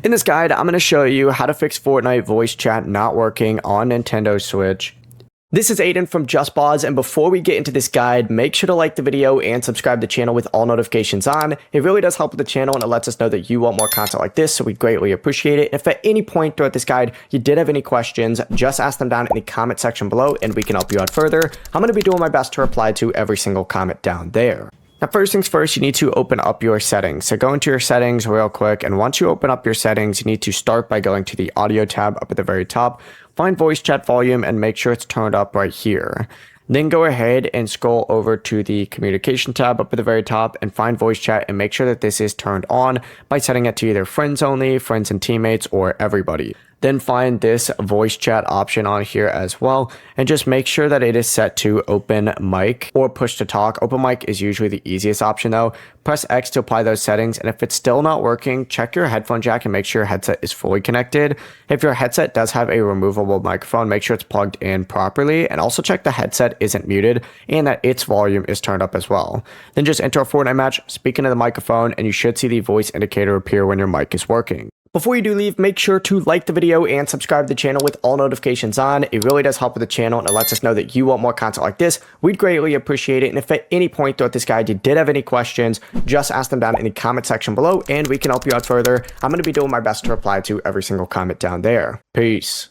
In this guide, I'm going to show you how to fix Fortnite voice chat not working on Nintendo Switch. This is Aiden from JustPause, and before we get into this guide, make sure to like the video and subscribe to the channel with all notifications on. It really does help with the channel, and it lets us know that you want more content like this, so we greatly appreciate it. If at any point throughout this guide you did have any questions, just ask them down in the comment section below, and we can help you out further. I'm going to be doing my best to reply to every single comment down there. Now, first things first, you need to open up your settings. So go into your settings real quick, and once you open up your settings, you need to start by going to the audio tab up at the very top, find voice chat volume, and make sure it's turned up right here. Then go ahead and scroll over to the communication tab up at the very top and find voice chat and make sure that this is turned on by setting it to either friends only, friends and teammates, or everybody. Then find this voice chat option on here as well, and just make sure that it is set to open mic or push to talk. Open mic is usually the easiest option though. Press X to apply those settings, and if it's still not working, check your headphone jack and make sure your headset is fully connected. If your headset does have a removable microphone, make sure it's plugged in properly, and also check the headset isn't muted and that its volume is turned up as well. Then just enter a Fortnite match, speak into the microphone, and you should see the voice indicator appear when your mic is working. Before you do leave, make sure to like the video and subscribe to the channel with all notifications on. It really does help with the channel, and it lets us know that you want more content like this. We'd greatly appreciate it. And if at any point throughout this guide you did have any questions, just ask them down in the comment section below, and we can help you out further. I'm going to be doing my best to reply to every single comment down there. Peace.